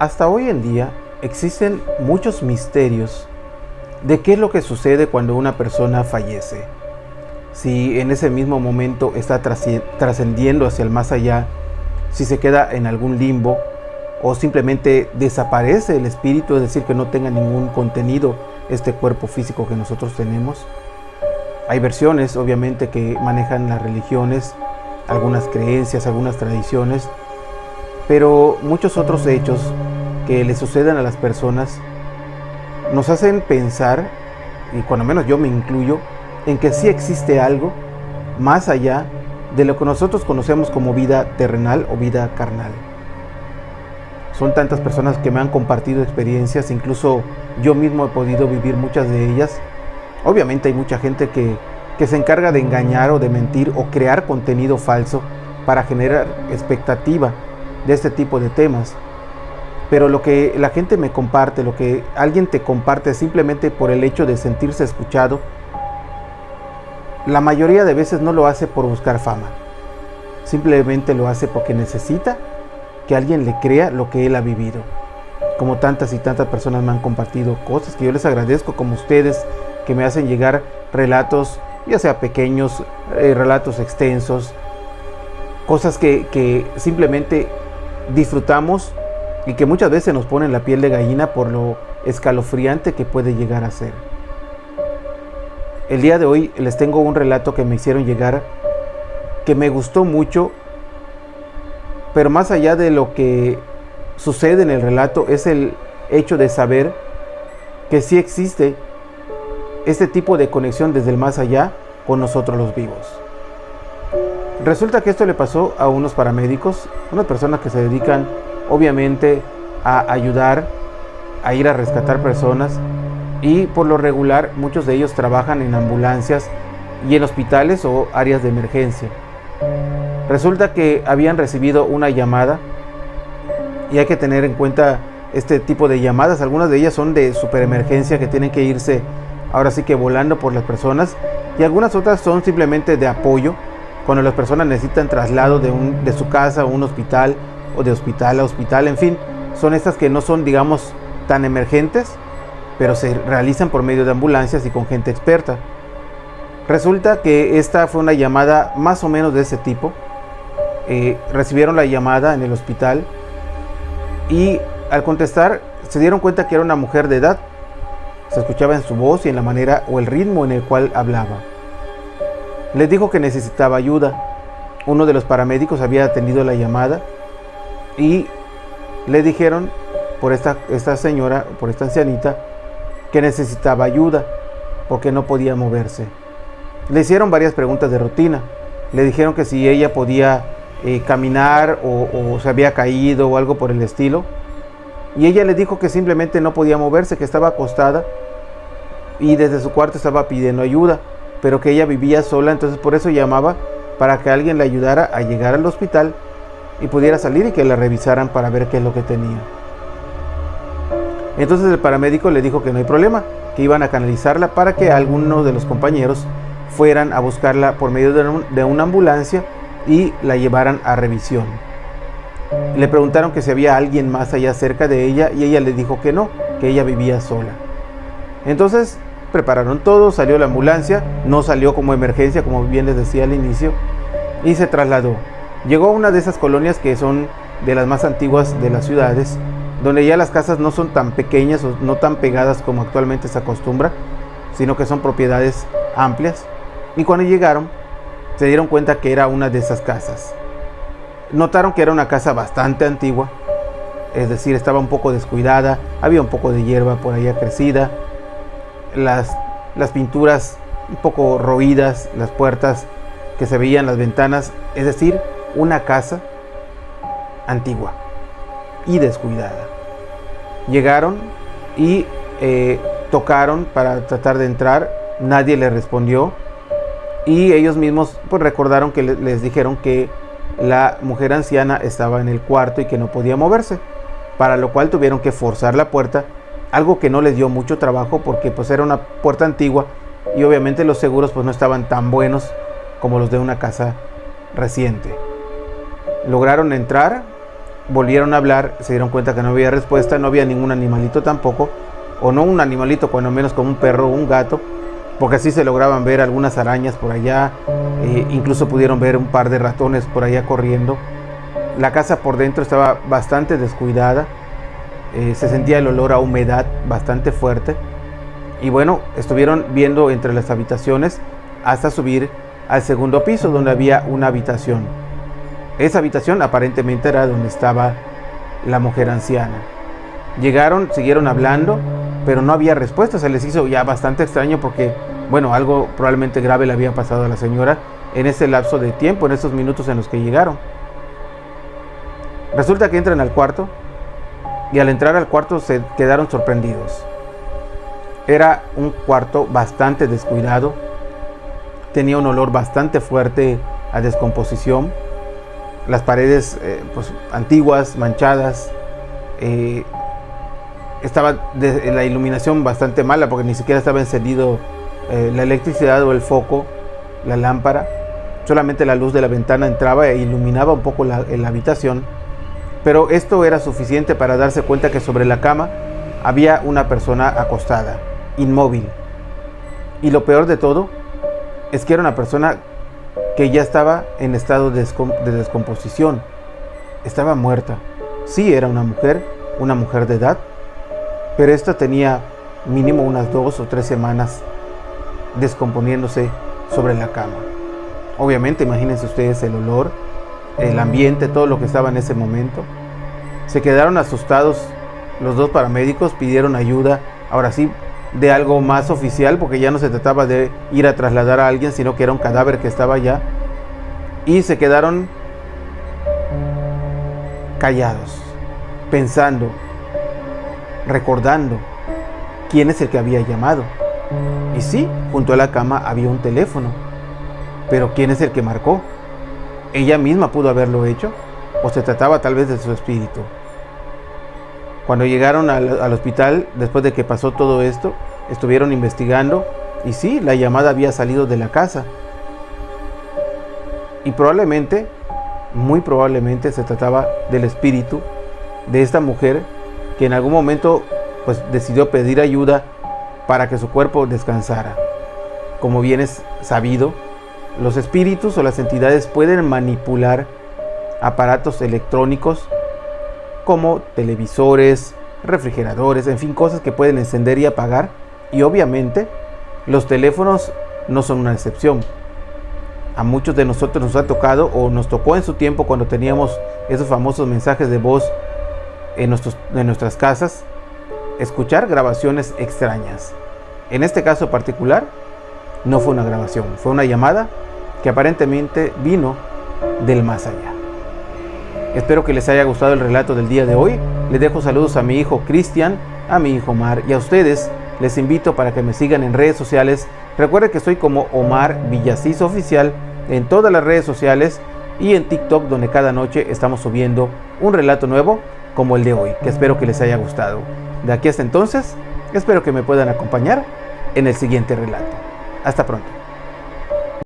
Hasta hoy en día existen muchos misterios de qué es lo que sucede cuando una persona fallece. Si en ese mismo momento está trascendiendo hacia el más allá, si se queda en algún limbo o simplemente desaparece el espíritu, es decir, que no tenga ningún contenido este cuerpo físico que nosotros tenemos. Hay versiones, obviamente, que manejan las religiones, algunas creencias, algunas tradiciones, pero muchos otros hechos que le suceden a las personas nos hacen pensar, y cuando menos yo me incluyo, en que sí existe algo más allá de lo que nosotros conocemos como vida terrenal o vida carnal. Son tantas personas que me han compartido experiencias, incluso yo mismo he podido vivir muchas de ellas. Obviamente hay mucha gente que se encarga de engañar o de mentir o crear contenido falso para generar expectativa de este tipo de temas. Pero lo que la gente me comparte, lo que alguien te comparte simplemente por el hecho de sentirse escuchado, la mayoría de veces no lo hace por buscar fama. Simplemente lo hace porque necesita que alguien le crea lo que él ha vivido. Como tantas y tantas personas me han compartido cosas que yo les agradezco, como ustedes que me hacen llegar relatos, ya sea pequeños, relatos extensos, cosas que simplemente disfrutamos y que muchas veces nos ponen la piel de gallina por lo escalofriante que puede llegar a ser. El día de hoy les tengo un relato que me hicieron llegar, que me gustó mucho, pero más allá de lo que sucede en el relato es el hecho de saber que sí existe este tipo de conexión desde el más allá con nosotros los vivos. Resulta que esto le pasó a unos paramédicos, unas personas que se dedican obviamente a ayudar, a ir a rescatar personas, y por lo regular muchos de ellos trabajan en ambulancias y en hospitales o áreas de emergencia. Resulta que habían recibido una llamada, y hay que tener en cuenta este tipo de llamadas. Algunas de ellas son de superemergencia, que tienen que irse ahora sí que volando por las personas, y algunas otras son simplemente de apoyo cuando las personas necesitan traslado de su casa a un hospital o de hospital a hospital. En fin, son estas que no son, digamos, tan emergentes, pero se realizan por medio de ambulancias y con gente experta. Resulta que esta fue una llamada más o menos de ese tipo. Recibieron la llamada en el hospital y al contestar se dieron cuenta que era una mujer de edad. Se escuchaba en su voz y en la manera o el ritmo en el cual hablaba. Les dijo que necesitaba ayuda. Uno de los paramédicos había atendido la llamada y le dijeron por esta señora, por esta ancianita, que necesitaba ayuda porque no podía moverse. Le hicieron varias preguntas de rutina. Le dijeron que si ella podía caminar o se había caído o algo por el estilo, y ella le dijo que simplemente no podía moverse, que estaba acostada y desde su cuarto estaba pidiendo ayuda, pero que ella vivía sola, entonces por eso llamaba, para que alguien le ayudara a llegar al hospital y pudiera salir y que la revisaran para ver qué es lo que tenía. Entonces el paramédico le dijo que no hay problema, que iban a canalizarla para que algunos de los compañeros fueran a buscarla por medio de una ambulancia y la llevaran a revisión. Le preguntaron que si había alguien más allá cerca de ella y ella le dijo que no, que ella vivía sola. Entonces prepararon todo, salió la ambulancia, no salió como emergencia, como bien les decía al inicio, y se trasladó. Llegó a una de esas colonias que son de las más antiguas de las ciudades, donde ya las casas no son tan pequeñas o no tan pegadas como actualmente se acostumbra, sino que son propiedades amplias. Y cuando llegaron, se dieron cuenta que era una de esas casas. Notaron que era una casa bastante antigua, es decir, estaba un poco descuidada, había un poco de hierba por allá crecida, las pinturas un poco roídas, las puertas que se veían, las ventanas, es decir, una casa antigua y descuidada. Llegaron y tocaron para tratar de entrar, nadie les respondió, y ellos mismos pues recordaron que les dijeron que la mujer anciana estaba en el cuarto y que no podía moverse, para lo cual tuvieron que forzar la puerta, algo que no les dio mucho trabajo porque pues era una puerta antigua y obviamente los seguros pues no estaban tan buenos como los de una casa reciente. Lograron entrar, volvieron a hablar, se dieron cuenta que no había respuesta, no había ningún animalito tampoco, o no un animalito, cuando menos como un perro o un gato, porque así se lograban ver algunas arañas por allá, incluso pudieron ver un par de ratones por allá corriendo. La casa por dentro estaba bastante descuidada, se sentía el olor a humedad bastante fuerte, y bueno, estuvieron viendo entre las habitaciones hasta subir al segundo piso, donde había una habitación. Esa habitación aparentemente era donde estaba la mujer anciana. Llegaron, siguieron hablando, pero no había respuesta. Se les hizo ya bastante extraño porque, bueno, algo probablemente grave le había pasado a la señora en ese lapso de tiempo, en esos minutos en los que llegaron. Resulta que entran al cuarto y al entrar al cuarto se quedaron sorprendidos. Era un cuarto bastante descuidado, tenía un olor bastante fuerte a descomposición, las paredes pues, antiguas, manchadas, estaba la iluminación bastante mala porque ni siquiera estaba encendido la electricidad o el foco, la lámpara, solamente la luz de la ventana entraba e iluminaba un poco la habitación, pero esto era suficiente para darse cuenta que sobre la cama había una persona acostada, inmóvil, y lo peor de todo es que era una persona que ya estaba en estado de descomposición, estaba muerta. Sí, era una mujer de edad, pero esta tenía mínimo unas 2 o 3 semanas descomponiéndose sobre la cama. Obviamente, imagínense ustedes el olor, el ambiente, todo lo que estaba en ese momento. Se quedaron asustados los dos paramédicos, pidieron ayuda, ahora sí, de algo más oficial, porque ya no se trataba de ir a trasladar a alguien, sino que era un cadáver que estaba allá, y se quedaron callados, pensando, recordando quién es el que había llamado. Y sí, junto a la cama había un teléfono, pero ¿quién es el que marcó? ¿Ella misma pudo haberlo hecho? ¿O se trataba tal vez de su espíritu? Cuando llegaron al hospital, después de que pasó todo esto, estuvieron investigando y sí, la llamada había salido de la casa. Y probablemente, muy probablemente, se trataba del espíritu de esta mujer que en algún momento pues decidió pedir ayuda para que su cuerpo descansara. Como bien es sabido, los espíritus o las entidades pueden manipular aparatos electrónicos como televisores, refrigeradores, en fin, cosas que pueden encender y apagar, y obviamente los teléfonos no son una excepción. A muchos de nosotros nos ha tocado o nos tocó en su tiempo cuando teníamos esos famosos mensajes de voz en nuestras casas, escuchar grabaciones extrañas. En este caso particular no fue una grabación, fue una llamada que aparentemente vino del más allá. Espero que les haya gustado el relato del día de hoy. Les dejo saludos a mi hijo Cristian, a mi hijo Omar, y a ustedes les invito para que me sigan en redes sociales. Recuerden que estoy como Omar Villasís Oficial en todas las redes sociales y en TikTok, donde cada noche estamos subiendo un relato nuevo como el de hoy, que espero que les haya gustado. De aquí hasta entonces, espero que me puedan acompañar en el siguiente relato. Hasta pronto.